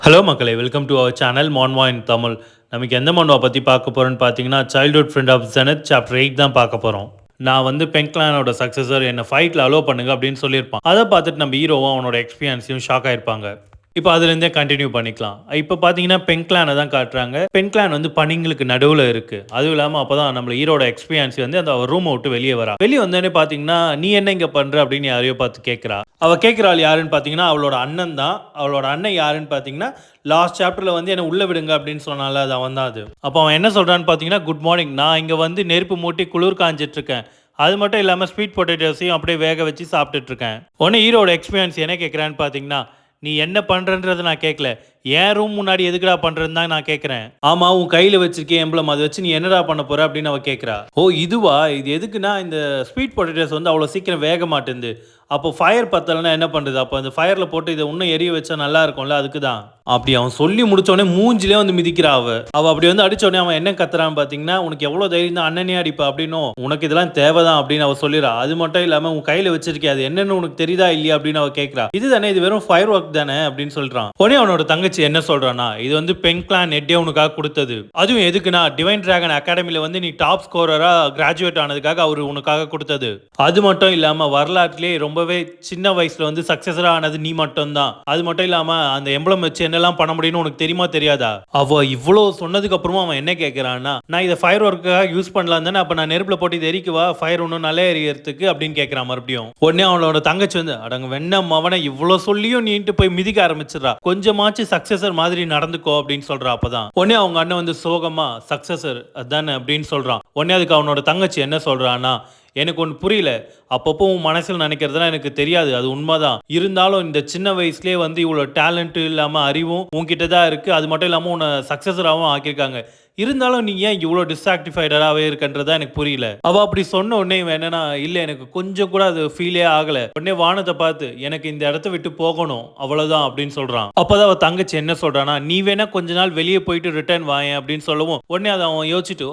Hello மக்களே, welcome to our channel மான்வா இன் தமிழ். நமக்கு எந்த மான்வா பற்றி பார்க்க போகிறோன்னு பார்த்தீங்கன்னா, சைல்ட்ஹுட் ஃப்ரெண்ட் ஆஃப் ஜெனத் சாப்டர் 8 தான் பார்க்க போகிறோம். நான் வந்து பென்க்ளானோட சக்ஸஸர் என்னை ஃபைட்டில் அலோ பண்ணுங்க அப்படின்னு சொல்லியிருப்பான். அதை பார்த்துட்டு நம்ம ஹீரோவும் அவனோட எக்ஸ்பீரியன்ஸையும் ஷாக் ஆயிருப்பாங்க. இப்போ அதுலேருந்தே கண்டினியூ பண்ணிக்கலாம். இப்போ பார்த்தீங்கன்னா பென்க்ளானை தான் காட்டுறாங்க. பென்க்ளான் வந்து பனிங்களுக்கு நடுவில் இருக்குது. அதுவும் இல்லாமல் அப்போ தான் நம்ம ஹீரோட எக்ஸ்பீரியன்ஸ் வந்து அந்த ரூமை விட்டு வெளியே வரா. வெளியே வந்தோடனே பார்த்தீங்கன்னா, நீ என்ன இங்கே பண்ணுற அப்படின்னு யாரையோ பார்த்து கேட்குறா. அவள் கேட்குற ஆள் யாருன்னு பார்த்தீங்கன்னா அவளோட அண்ணன் தான். அவளோட அண்ணன் யாருன்னு பார்த்தீங்கன்னா லாஸ்ட் சாப்டரில் வந்து என்னை உள்ளே விடுங்க அப்படின்னு சொன்னால அது அவன் தான். அது அப்போ அவன் என்ன சொல்கிறான்னு பார்த்தீங்கன்னா, குட் மார்னிங், நான் இங்கே வந்து நெருப்பு மூட்டி குளிர் காஞ்சிட்ருக்கேன். அது மட்டும் இல்லாமல் ஸ்வீட் பொட்டேட்டோஸையும் அப்படியே வேக வச்சு சாப்பிட்டுட்ருக்கேன். உடனே ஹீரோட எக்ஸ்பீரியன்ஸ் என்ன கேட்குறான்னு பார்த்தீங்கன்னா, நீ என்ன பண்ணுறன்றதை நான் கேட்கல, என் ரூம் முன்னாடி எதுக்குடா பண்ணுறதுன்னு தான் நான் கேட்குறேன். ஆமாம், உன் கையில் வச்சிருக்கேன் எம்பளம், அதை வச்சு நீ என்னடா பண்ண போகிற அப்படின்னு அவள் கேட்குறா. ஓ இதுவா, இது எதுக்குன்னா இந்த ஸ்வீட் பொட்டேட்டோஸ் வந்து அவ்வளோ சீக்கிரம் வேக மாட்டேங்குது. அப்போ ஃபயர் பத்தலைன்னா என்ன பண்ணுறது, அப்போ அந்த ஃபயரில் போட்டு இதை இன்னும் எரிய வச்சா நல்லா இருக்கும்ல, அதுக்கு தான். அப்படி அவன் சொல்லி முடிச்சோடனே மூஞ்சிலே வந்து மிதிக்கிறா. அவள் அப்படி வந்து அடித்தோடனே அவன் என்ன கத்துறான்னு பார்த்தீங்கன்னா, உனக்கு எவ்வளோ தைரியம் தான் அண்ணனே அடிப்பா அப்படின்னும், உனக்கு இதெல்லாம் தேவைதான் அப்படின்னு அவள் சொல்லிடுறா. அது மட்டும் இல்லாமல் உன் கையில் வச்சிருக்கே அது என்னன்னு உனக்கு தெரியுதா இல்லையா அப்படின்னு அவள் கேட்குறா. இது தானே, இது வெறும் ஃபயர் ஒர்க் தானே அப்படின்னு சொல்கிறான். உடனே அவனோட தங்கச்சி என்ன சொல்கிறான்னா, இது வந்து பென்க்ளான் நெட்டே உனக்காக கொடுத்தது. அதுவும் எதுக்குன்னா டிவைன் டிராகன் அகாடமியில் வந்து நீ டாப் ஸ்கோரராக கிராஜுவேட் ஆனதுக்காக அவர் உனக்காக கொடுத்தது. அது மட்டும் இல்லாமல் வரலாற்றிலே ரொம்பவே சின்ன வயசில் வந்து சக்ஸஸராக ஆனது நீ மட்டும்தான். அது மட்டும் இல்லாமல் அந்த எம்பளம் வச்சு என்னெல்லாம் பண்ண முடியும்னு உனக்கு தெரியுமா தெரியாதா? அவ இவ்வளோ சொன்னதுக்கு அப்புறமா அவன் என்ன கேட்கிறான்னா, நான் இதை ஃபயர் ஒர்க்காக யூஸ் பண்ணலாம் தானே, அப்ப நான் நெருப்புல போட்டு இது எரிக்கவா, ஃபயர் ஒன்றும் நல்லா எரியறதுக்கு அப்படின்னு கேட்கிறான் மறுபடியும். உடனே அவனோட தங்கச்சி வந்து, அடங்க வெண்ணம் அவனை இவ்வளோ சொல்லியும் நீட்டு போய் மிதிக்க ஆரம்பிச்சிடறா, கொஞ்சமாச்சு சக்சஸர் மாதிரி நடந்துக்கோ அப்படின்னு சொல்றா. அப்பதான் உடனே அவங்க அண்ணன் வந்து சோகமா, சக்சஸர் அதானே அப்படின்னு சொல்றான். உடனே அதுக்கு அவனோட தங்கச்சி என்ன சொல்றான்னா, எனக்கு ஒன்று புரியல, அப்பப்போ உன் மனசில் நினைக்கிறதுலாம் எனக்கு தெரியாது, அது உண்மைதான். இருந்தாலும் இந்த சின்ன வயசுலேயே வந்து இவ்வளோ டேலண்ட் இல்லாமல் அறிவும் உன்கிட்ட தான் இருக்குது. அது மட்டும் இல்லாமல் உன்னை சக்ஸஸராகவும் ஆக்கியிருக்காங்க. இருந்தாலும் நீ ஏன் இவ்வளோ டிஸ்ஆக்டிஃபைடராகவே இருக்குன்றதா எனக்கு புரியல. அவள் அப்படி சொன்ன உடனே என்னன்னா, இல்லை எனக்கு கொஞ்சம் கூட அது ஃபீலே ஆகலை. உடனே வானத்தை பார்த்து எனக்கு இந்த இடத்த விட்டு போகணும் அவ்வளோதான் அப்படின்னு சொல்கிறான். அப்போதான் அவள் தங்கச்சி என்ன சொல்கிறான்னா, நீ வேணா கொஞ்ச நாள் வெளியே போயிட்டு ரிட்டர்ன் வாயேன் அப்படின்னு சொல்லவும் உடனே அதை அவன் யோசிச்சுட்டு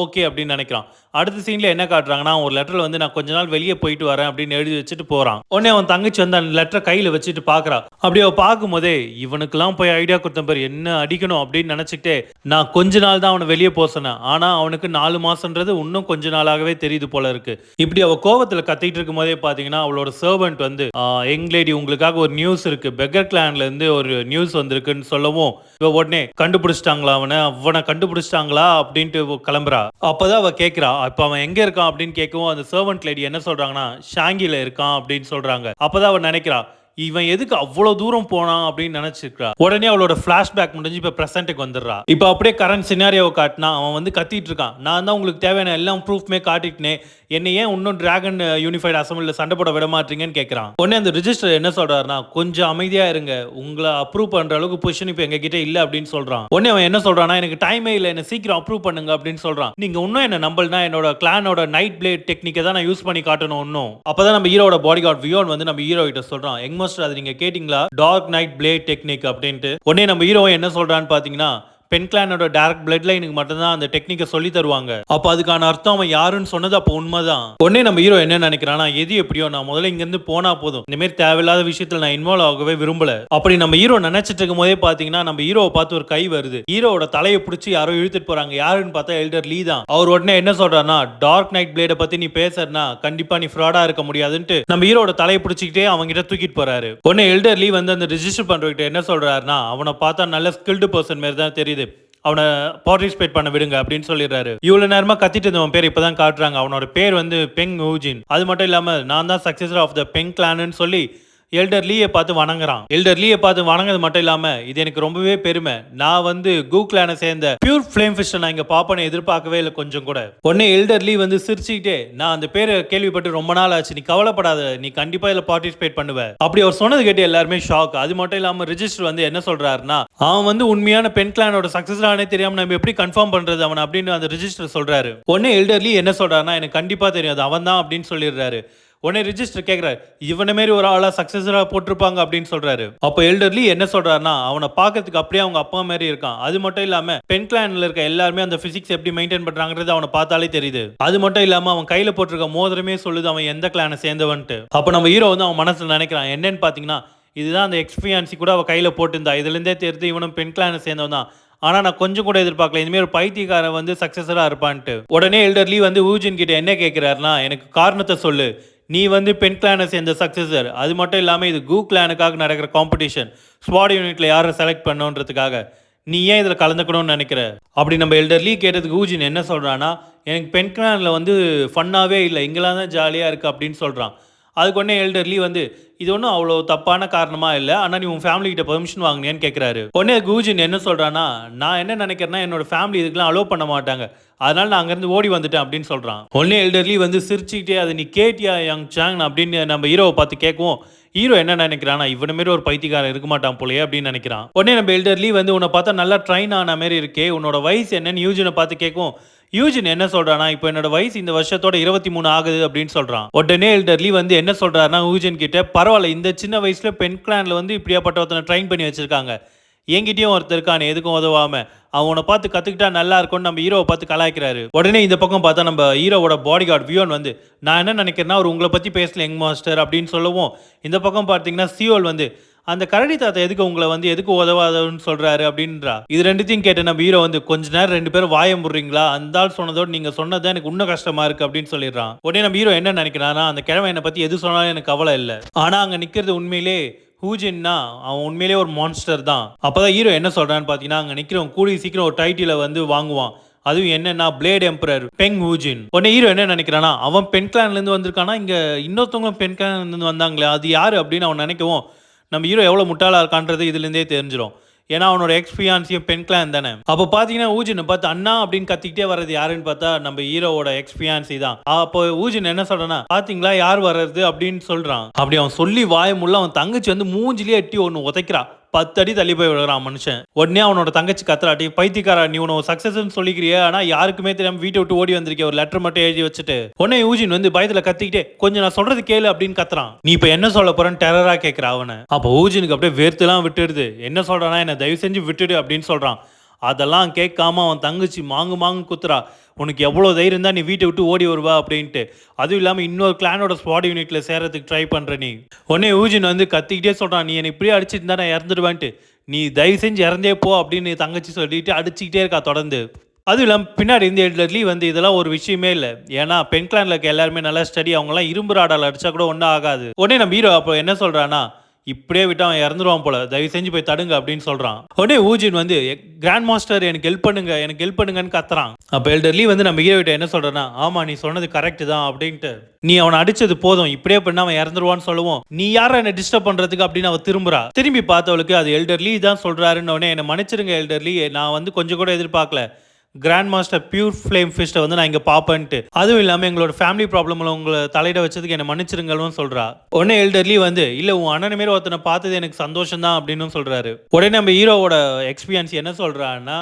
ஓகே அப்படின்னு நினைக்கிறான். அடுத்த சீன்ல என்ன காட்டுறாங்கன்னா, ஒரு லெட்டரில் வந்து நான் கொஞ்ச நாள் வெளியே போயிட்டு வரேன் அப்படின்னு எழுதி வச்சுட்டு போகிறான். உடனே அவன் தங்கச்சி வந்து அந்த லெட்டரை கையில் வச்சுட்டு பார்க்குறா. அப்படி அவள் பார்க்கும்போதே இவனுக்கெல்லாம் போய் ஐடியா கொடுத்த பேர் என்ன அடிக்கணும் அப்படின்னு நினச்சிக்கிட்டே, நான் கொஞ்ச நாள் தான் அவனை வெளியே போக சொன்னேன், ஆனால் அவனுக்கு 4 மாசம்ன்றது இன்னும் கொஞ்ச நாளாகவே தெரியுது போல இருக்கு. இப்படி அவள் கோவத்தில் கத்திட்டு இருக்கும் போதே பார்த்தீங்கன்னா அவளோட சர்வெண்ட் வந்து, யங் லேடி உங்களுக்காக ஒரு நியூஸ் இருக்கு, பெக்கர் கிளான்ல இருந்து ஒரு நியூஸ் வந்திருக்குன்னு சொல்லவும் உடனே கண்டுபிடிச்சிட்டாங்களா, அவனை கண்டுபிடிச்சிட்டாங்களா அப்படின்ட்டு கிளம்புறா. அப்பதான் அவ கேட்கிறா, இப்ப அவன் எங்க இருக்கான் அப்படின்னு கேட்கவும் அந்த சர்வெண்ட் லேடி என்ன சொல்றாங்கன்னா, ஷாங்கில இருக்கான் அப்படின்னு சொல்றாங்க. அப்பதான் அவன் நினைக்கிறா, இவன் எதுக்கு அவ்வளவு தூரம் போனான் அப்படின்னு நினைச்சிருக்கா. உடனே அவளோட பிளாஷ்பேக் முடிஞ்சு இப்ப பிரசன்ட்டுக்கு வந்துடுறா. இப்ப அப்படியே கரண்ட் சினாரியோவை காட்டினா அவன் வந்து கத்திட்டு இருக்கான், நான் தான் உங்களுக்கு தேவையான எல்லா ப்ரூஃப்மே காட்டிட்டேன், என்ன ஏன் இன்னும் டிராகன் யூனிஃபைட் அசம்பிளில சண்டை போட விட மாட்டீங்கன்னு கேட்கறான். உடனே அந்த ரிஜிஸ்டர் என்ன சொல்றாருன்னா, கொஞ்சம் அமைதியா இருங்க, உங்களை அப்ரூவ் பண்ற அளவுக்கு பொசிஷன் இப்ப எங்க கிட்ட இல்ல அப்படின்னு சொல்றான். உடனே அவன் என்ன சொல்றான்னா, எனக்கு டைமே இல்ல, என்ன சீக்கிரம் அப்ரூவ் பண்ணுங்க அப்படின்னு சொல்றான். நீங்க இன்னும் என்ன நம்பலனா என்னோட கிளானோட நைட் பிளேட் டெக்னிக்கை தான் நான் யூஸ் பண்ணி காட்டணும் இன்னும். அப்பதான் நம்ம ஹீரோட பாடி கார்டு வியோன் வந்து நம்ம ஹீரோ கிட்ட சொல்றான், யங் மாஸ்டர் அது நீங்க கேட்டிங்களா, டார்க் நைட் பிளேட் டெக்னிக் அப்படின்ட்டு. உடனே நம்ம ஹீரோ என்ன சொல்றான்னு பாத்தீங்கன்னா, பென்க்ளானோட டைரக்ட் பிளட் லைனுக்கு மட்டும் தான் அந்த டெக்னிக்கை சொல்லி தருவாங்க. அப்ப அதுக்கான அர்த்தம் அவன் யாருன்னு சொன்னது அப்போ உண்மைதான். உடனே நம்ம ஹீரோ என்ன நினைக்கிறானா, எது எப்படியோ நான் முதல்ல இங்க இருந்து போனா போதும், இந்த மாதிரி தேவையில்லாத விஷயத்துல நான் இன்வால்வ் ஆகவே விரும்பல. அப்படி நம்ம ஹீரோ நினைச்சிட்டு இருக்கும் போதே பாத்தீங்கன்னா நம்ம ஹீரோவை பார்த்து ஒரு கை வருது. ஹீரோவோட தலையை பிடிச்சி யாரோ இழுத்துட்டு போறாங்க. யாருன்னு பார்த்தா எல்டர் லீ தான். அவர் உடனே என்ன சொல்றாருன்னா, டார்க் நைட் பிளேட பத்தி நீ பேசுறனா கண்டிப்பா நீ ஃப்ராடா இருக்க முடியாதுன்ட்டு நம்ம ஹீரோட தலையை பிடிச்சிக்கிட்டே அவங்க கிட்ட தூக்கிட்டு போறாரு. உடனே எல்டர் லீ வந்து அந்த ரிஜிஸ்டர் பண்றவங்கிட்ட என்ன சொல்றாருன்னா, அவனை பார்த்தா நல்ல ஸ்கில்டு பர்சன் மாதிரி தான் தெரியுது, அவனை பார்ட்டிசிபேட் பண்ண விடுங்க அப்படின்னு சொல்லிடுறாரு. இவ்வளவு நேரமா கத்திட்டு இருந்தவன் பேர் இப்பதான் காட்டுறாங்க. அவனோட பேர் வந்து பெங் ஊஜின். அது மட்டும் இல்லாம நான் தான் சக்சஸர் ஆஃப் த பெங் கிளான்னு சொல்லி எல்டர் லீயை பார்த்து வணங்குறான். எல்டர் லீயை பார்த்து வணங்குறது மட்டும் இல்லாம இது எனக்கு ரொம்பவே பெருமை, நான் வந்து கூ கிளானை சேர்ந்த பியூர் ஃபிளேம் ஃபிஷ் நான் இங்க பாப்பனை எதிர்பார்க்கவே இல்லை கொஞ்சம் கூட. உடனே எல்டர் லீ வந்து சிரிச்சுக்கிட்டே, நான் அந்த பேரை கேள்விப்பட்டு ரொம்ப நாள் ஆச்சு, நீ கவலைப்படாத, நீ கண்டிப்பா இதுல பார்ட்டிசிபேட் பண்ணுவ அப்படி அவர் சொன்னது கேட்டு எல்லாருமே ஷாக். அது மட்டும் இல்லாம ரிஜிஸ்டர் வந்து என்ன சொல்றாருன்னா, அவன் வந்து உண்மையான பென் கிளானோட சக்சஸரானே தெரியாம நம்ம எப்படி கன்ஃபார்ம் பண்றது அவன் அப்படின்னு அந்த ரிஜிஸ்டர் சொல்றாரு. உடனே எல்டர் லீ என்ன சொல்றாருன்னா, எனக்கு கண்டிப்பா தெரியாது அவன் தான் அப்படின்னு சொல்லிடுறாரு. உடனே ரிஜிஸ்டர் கேட்கிறாரு, இவனை மாரி ஒரு ஆளா சக்சஸரா போட்டிருப்பாங்க அப்படின்னு சொல்றாரு. அப்போ எல்டர் லீ என்ன சொல்றாருன்னா, அவனை பார்க்கறதுக்கு அப்படியே அவங்க அப்பா மாதிரி இருக்கான். அது மட்டும் இல்லாம பென் கிளான்ல இருக்க எல்லாருமே அந்த பிசிக்ஸ் எப்படி மெயின்டைன் பண்றாங்கிறது அவனை பார்த்தாலே தெரியுது. அது மட்டும் இல்லாம அவன் கையில போட்டிருக்க மோதிரமே சொல்லுது அவன் எந்த கிளானை சேர்ந்தவன்ட்டு. அப்ப நம்ம ஹீரோ வந்து அவன் மனசுல நினைக்கிறான், என்னன்னு பாத்தீங்கன்னா, இதுதான் அந்த எக்ஸ்பீரியன்ஸி கூட அவள் கையில் போட்டிருந்தா. இதுலேருந்தே தெரிஞ்சு இவனும் பெண் கிளானை சேர்ந்தவன் தான். ஆனா நான் கொஞ்சம் கூட எதிர்பார்க்கல இனிமேல் ஒரு பைத்தியக்காரன் வந்து சக்சஸரா இருப்பான்ட்டு. உடனே எல்டர்லி வந்து ஊஜின் கிட்ட என்ன கேட்கிறாருன்னா, எனக்கு காரணத்தை சொல்லு. நீ வந்து பென் கிளானை சேர்ந்த சக்சஸர். அது மட்டும் இல்லாமல் இது கு கிளானுக்காக நடக்கிற காம்படிஷன். ஸ்குவாட் யூனிட்ல யாரை செலக்ட் பண்ணுன்றதுக்காக நீ ஏன் இதில் கலந்துக்கணும்னு நினைக்கிற? அப்படி நம்ம எல்டர்லி கேட்டதுக்கு ஊஜின் என்ன சொல்கிறான்னா, எனக்கு பென் கிளானில் வந்து ஃபன்னாகவே இல்லை, இங்கெல்லாம் தான் ஜாலியாக இருக்குது அப்படின்னு சொல்கிறான். அதுக்கு உடனே எல்டர்லி வந்து இது ஒன்றும் அவ்வளோ தப்பான காரணமாக இல்லை, ஆனால் நீ உன் ஃபேமிலி கிட்ட பெர்மிஷன் வாங்கினேன்னு கேட்குறாரு. உடனே கூஜின் என்ன சொல்கிறான்னா, நான் என்ன நினைக்கிறேன்னா என்னோட ஃபேமிலி இதுக்கெல்லாம் அலோவ் பண்ண மாட்டாங்க, அதனால நான் அங்கேருந்து ஓடி வந்துட்டேன் அப்படின்னு சொல்கிறான். உடனே எல்டர்லி வந்து சிரிச்சுக்கிட்டே அதை நீ கேட்டியா யங் சாங் அப்படின்னு நம்ம ஹீரோவை பார்த்து கேட்கவும், ஹீரோ என்ன நினைக்கிறானா இவன மாரி ஒரு பைத்தியக்காரன் இருக்க மாட்டான் போலயே அப்படின்னு நினைக்கிறான். உடனே நம்ம எல்டர்லி வந்து உன்னை பார்த்தா நல்லா ட்ரைன் ஆன மாதிரி இருக்கே, உன்னோட வயசு என்னன்னு யூஜினை பார்த்து கேட்கும். யூஜின் என்ன சொல்றானா, இப்போ என்னோட வயசு இந்த வருஷத்தோட 23 ஆகுது அப்படின்னு சொல்றான். உடனே எல்டர்லி வந்து என்ன சொல்றாருன்னா யூஜின் கிட்ட, பரவாயில்ல இந்த சின்ன வயசுல பென் கிளான்ல வந்து இப்படியாப்பட்ட ஒருத்தனை ட்ரைன் பண்ணி வச்சிருக்காங்க, என்கிட்டயும் ஒருத்தர் இருக்கானே எதுக்கும் உதவாம, அவனை பார்த்து கற்றுக்கிட்டா நல்லா இருக்கும்னு நம்ம ஹீரோவை பார்த்து கலாய்க்கிறாரு. உடனே இந்த பக்கம் பார்த்தா நம்ம ஹீரோவோட பாடி கார்டு வியோன் வந்து, நான் என்ன நினைக்கிறேன்னா அவர் உங்களை பற்றி பேசல யங் மாஸ்டர் அப்படின்னு சொல்லவும், இந்த பக்கம் பார்த்தீங்கன்னா சியோல் வந்து, அந்த கரடி தாத்தா எதுக்கு உங்களை வந்து எதுக்கு உதவாதன்னு சொல்றாரு அப்படின்றா. இது ரெண்டுத்தையும் கேட்டு நம்ம ஹீரோ வந்து, கொஞ்ச நேரம் 2 பேரும் வாய முடுறீங்களா, அந்த ஆள் சொன்னதோடு நீங்க சொன்னது எனக்கு இன்னும் கஷ்டமா இருக்கு அப்படின்னு சொல்லிடுறான். உடனே நம்ம ஹீரோ என்ன நினைக்கிறான்னா, அந்த கிழமை என்னை பத்தி எது சொன்னாலும் எனக்கு கவலை இல்லை, ஆனா அங்க நிக்கிறது உண்மையிலே ஹூஜின்னா அவன் உண்மையிலே ஒரு மான்ஸ்டர் தான். அப்பதான் ஹீரோ என்ன சொல்றான்னு பாத்தீங்கன்னா, அங்க நிக்கிறவன் கூடிய சீக்கிரம் ஒரு டைட்டிலை வந்து வாங்குவான், அதுவும் என்னன்னா பிளேட் எம்பரர் பெங் ஹூஜின். உடனே ஹீரோ என்ன நினைக்கிறானா, அவன் பென் கிளான்ல இருந்து வந்திருக்கானா, இங்க இன்னொருத்தவங்களும் பென் கிளான்ல இருந்து வந்தாங்களே அது யாரு அப்படின்னு அவன் நினைக்கவும், நம்ம ஹீரோ எவ்வளவு முட்டாளா இருக்கான்றது இதுலேருந்தே தெரிஞ்சிடும். ஏன்னா அவனோட எக்ஸ்பியான்சியும் பென் கிளான் தானே. அப்போ பார்த்தீங்கன்னா ஊஜினை பார்த்து அண்ணா அப்படின்னு கத்திக்கிட்டே வர்றது யாருன்னு பார்த்தா நம்ம ஹீரோவோட எக்ஸ்பியான்சி தான். அப்போ ஊஜின் என்ன சொல்றானா, பாத்தீங்களா யார் வர்றது அப்படின்னு சொல்றான். அப்படி அவன் சொல்லி வாயமுள்ள அவன் தங்கச்சி வந்து மூஞ்சிலேயே எட்டி ஒன்று உதைக்கிறா. 10 அடி தள்ளி போய் விழுறான் மனுஷன். உடனே அவனோட தங்கச்சி கத்துறாட்டி, பைத்தியக்காரா நீ உனக்கு சக்சஸ்ன்னு சொல்லிக்கிறிய, ஆனா யாருக்குமே தெரியாம வீட்டை விட்டு ஓடி வந்திருக்கேன் ஒரு லெட்டர் மட்டும் எழுதி வச்சுட்டு. உடனே யூஜின் வந்து பயத்துல கத்திக்கிட்டே, கொஞ்சம் நான் சொல்றது கேளு அப்படின்னு கத்துறான். நீ இப்ப என்ன சொல்ல போறன்னு டெரரா கேட்கிற அவனை. அப்போ ஊஜினுக்கு அப்படியே வேர்த்துலாம் விட்டுடுது. என்ன சொல்றானா, என்ன தயவு செஞ்சு விட்டுடு அப்படின்னு சொல்றான். அதெல்லாம் கேட்காம அவன் தங்கச்சி மாங்கு மாங்கு குத்துறா. உனக்கு எவ்வளோ தைரியம் தான் நீ வீட்டை விட்டு ஓடி வருவா அப்படின்ட்டு, அதுவும் இல்லாமல் இன்னொரு கிளானோட ஸ்குவாட் யூனிட்ல சேரத்துக்கு ட்ரை பண்ணுற நீ. உடனே ஊஜின் வந்து கத்திக்கிட்டே சொல்கிறான், நீ என்னை இப்படியே அடிச்சுட்டு இருந்தா நான் இறந்துடுவேன்ட்டு, நீ தயவு செஞ்சு இறந்தே போ அப்படின்னு தங்கச்சி சொல்லிட்டு அடிச்சுக்கிட்டே இருக்கா தொடர்ந்து. அதுவும் இல்லாமல் பின்னாடி இந்த எல்டர்லி வந்து இதெல்லாம் ஒரு விஷயமே இல்லை, ஏன்னா பென் கிளான்ல இருக்க எல்லாருமே நல்லா ஸ்டடி, அவங்களாம் இரும்பு ராடால் அடிச்சா கூட ஒன்றும் ஆகாது. உடனே நம்ம ஹீரோ அப்போ என்ன சொல்கிறான்னா, இப்படியே விட்டு அவன் இறந்துருவான் போல, தயவு செஞ்சு போய் தடுங்க அப்படின்னு சொல்றான். உடனே ஊஜின் வந்து கிராண்ட் மாஸ்டர் எனக்கு ஹெல்ப் பண்ணுங்க எனக்கு ஹெல்ப் பண்ணுங்கன்னு கத்துறான். அப்ப எல்டர்லி வந்து நம்ம ஹீரோ கிட்ட என்ன சொல்றேன்னா, ஆமா நீ சொன்னது கரெக்ட் தான் அப்படின்ட்டு, நீ அவனை அடிச்சது போதும், இப்படியே பண்ண அவன் இறந்துருவான்னு சொல்லுவோம், நீ யாரை என்ன டிஸ்டர்ப் பண்றதுக்கு அப்படின்னு அவன் திரும்பி பார்த்தவளுக்கு அது எல்டர்லி தான் சொல்றாருன்னு. உடனே என்ன மன்னிச்சிருங்க எல்டர்லி, நான் வந்து கொஞ்சம் கூட எதிர்பார்க்கல கிராண்ட் மாஸ்டர் பியூர் ஃப்ளேம் ஃபிஸ்ட்டை வந்து நான் இங்கே பார்ப்பேன்ட்டு, அதுவும் இல்லாமல் எங்களோட ஃபேமிலி ப்ராப்ளமில் உங்களை தலையிட வச்சதுக்கு என்னை மன்னிச்சிருங்களும் சொல்கிறா. உடனே எல்டர்லி வந்து, இல்லை உன் அண்ணன் மாரி ஒருத்தனை பார்த்தது எனக்கு சந்தோஷம் தான் அப்படின்னு சொல்கிறாரு. உடனே நம்ம ஹீரோவோட எக்ஸ்பீரியன்ஸ் என்ன சொல்கிறான்னா,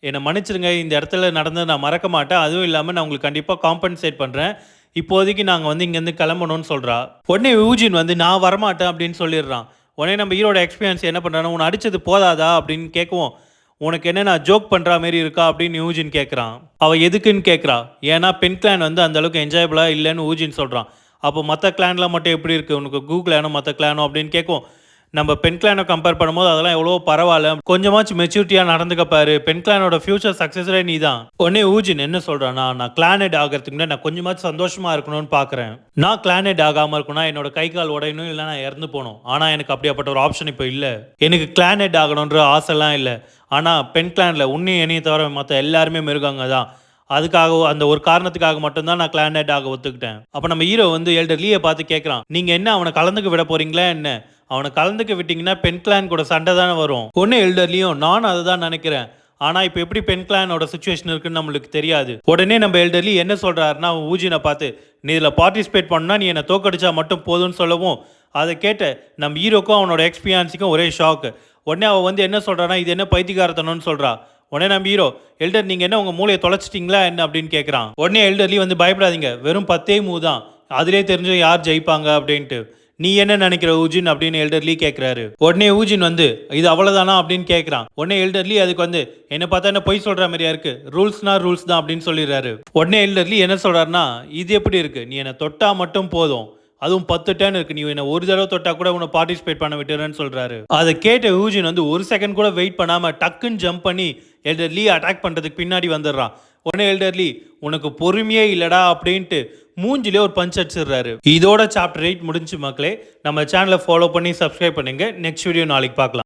என்னை மன்னிச்சிருங்க, இந்த இடத்துல நடந்தது நான் மறக்க மாட்டேன், அதுவும் இல்லாமல் நான் உங்களுக்கு கண்டிப்பாக காம்பன்சேட் பண்ணுறேன், இப்போதைக்கு நாங்கள் வந்து இங்கேருந்து கிளம்பணும்னு சொல்கிறா. உடனே யூஜின் வந்து நான் வரமாட்டேன் அப்படின்னு சொல்லிடுறான். உடனே நம்ம ஹீரோட எக்ஸ்பீரியன்ஸ் என்ன பண்ணுறான்னா, உன்னை அடித்தது போதாதா அப்படின்னு கேட்கவும், உனக்கு என்ன நான் ஜோக் பண்ணுற மாரி இருக்கா அப்படின்னு யூஜின் கேட்குறான். அவள் எதுக்குன்னு கேட்குறா, ஏன்னா பென் கிளான் வந்து அந்தளவுக்கு என்ஜாயபிளாக இல்லைன்னு ஊஜின் சொல்கிறான். அப்போ மற்ற கிளான்லாம் மட்டும் எப்படி இருக்குது உனக்கு, கு கிளானோ மற்ற கிளானோ அப்படின்னு கேட்கும். நம்ம பென் கிளானை கம்பேர் பண்ணும்போது அதெல்லாம் எவ்வளோ பரவாயில்ல, கொஞ்சமாச்சும் மெச்சூரிட்டியாக நடந்துக்கப்பாரு, பென் கிளானோட ஃபியூச்சர் சக்ஸஸரே நீ தான். உடனே ஊஜின் என்ன சொல்கிறான்னா, நான் கிளானட் ஆகிறதுக்கு முன்னாடி நான் கொஞ்சமாச்சும் சந்தோஷமாக இருக்கணும்னு பார்க்குறேன், நான் கிளானட் ஆகாமல் இருக்கணும்னா என்னோட கை கால் உடையணும், இல்லை நான் இறந்து போகணும், ஆனால் எனக்கு அப்படியாப்பட்ட ஒரு ஆப்ஷன் இப்போ இல்லை, எனக்கு கிளானட் ஆகணுன்ற ஆசைலாம் இல்லை, ஆனால் பென் கிளானில் உன்னையும் என்னையும் தவிர மற்ற எல்லாருமே மிருகாங்க தான், அதுக்காக அந்த ஒரு காரணத்துக்காக மட்டும்தான் நான் கிளானட் ஆக ஒத்துக்கிட்டேன். அப்போ நம்ம ஹீரோ வந்து எல்டர்லியை பார்த்து கேட்குறான், நீங்கள் என்ன அவனை கலந்துக்க விட போறீங்களா என்ன, அவனை கலந்துக்க விட்டீங்கன்னா பென் கிளான் கூட சண்டை தானே வரும். ஒன்று எல்டர்லியும் நானும் அதை தான் நினைக்கிறேன், ஆனால் இப்போ எப்படி பென் கிளானோட சுச்சுவேஷன் இருக்குன்னு நம்மளுக்கு தெரியாது. உடனே நம்ம எல்டர்லி என்ன சொல்கிறாருன்னா, ஊஜினை பார்த்து நீ இதில் பார்ட்டிசிபேட் பண்ணால் நீ என்னை தோக்கடிச்சா மட்டும் போதும்னு சொல்லவும், அதை கேட்ட நம்ம ஹீரோக்கும் அவனோட எக்ஸ்பீரியன்ஸுக்கும் ஒரே ஷாக்கு. உடனே அவள் வந்து என்ன சொல்கிறான்னா, இது என்ன பைத்தியக்காரத்தனம்னு சொல்கிறா. உடனே நம்ம ஹீரோ, எல்டர் நீங்கள் என்ன உங்கள் மூளையை தொலைச்சிட்டிங்களா என்ன அப்படின்னு கேட்குறான். உடனே எல்டர்லி வந்து பயப்படாதீங்க, வெறும் 10 மூ தான், அதிலே தெரிஞ்சு யார் ஜெயிப்பாங்க அப்படின்ட்டு, நீ என்ன நினைக்கிற ஊஜின் அப்படின்னு எல்டர்லி கேட்குறாரு. உடனே ஊஜின் வந்து இது அவ்வளோதானா அப்படின்னு கேட்குறான். உடனே எல்டர்லி அதுக்கு வந்து என்ன பார்த்தா என்ன பொய் சொல்கிற மாதிரியா இருக்கு, ரூல்ஸ்னா ரூல்ஸ் தான் அப்படின்னு சொல்லிடுறாரு. உடனே எல்டர்லி என்ன சொல்கிறாருன்னா, இது எப்படி இருக்குது, நீ என்னை தொட்டா மட்டும் போதும், அதுவும் 10 டர்ன் இருக்கு, நீ என்ன ஒரு தடவை தொட்டா கூட உன்னை பார்ட்டிசிபேட் பண்ண விட்டுறேன்னு சொல்றாரு. அதை கேட்ட யூஜின் வந்து ஒரு செகண்ட் கூட வெயிட் பண்ணாம டக்குன்னு ஜம்ப் பண்ணி எல்டர் லீ அட்டாக் பண்றதுக்கு பின்னாடி வந்துடுறான். உடனே எல்டர் லீ உனக்கு பொறுமையே இல்லடா அப்படின்ட்டு மூஞ்சிலே ஒரு பஞ்ச் அடிச்சிடுறாரு. இதோட சாப்டர் 8 முடிஞ்சு மக்களே. நம்ம சேனலை ஃபாலோ பண்ணி சப்ஸ்கிரைப் பண்ணுங்க. நெக்ஸ்ட் வீடியோ நாளைக்கு பார்க்கலாம்.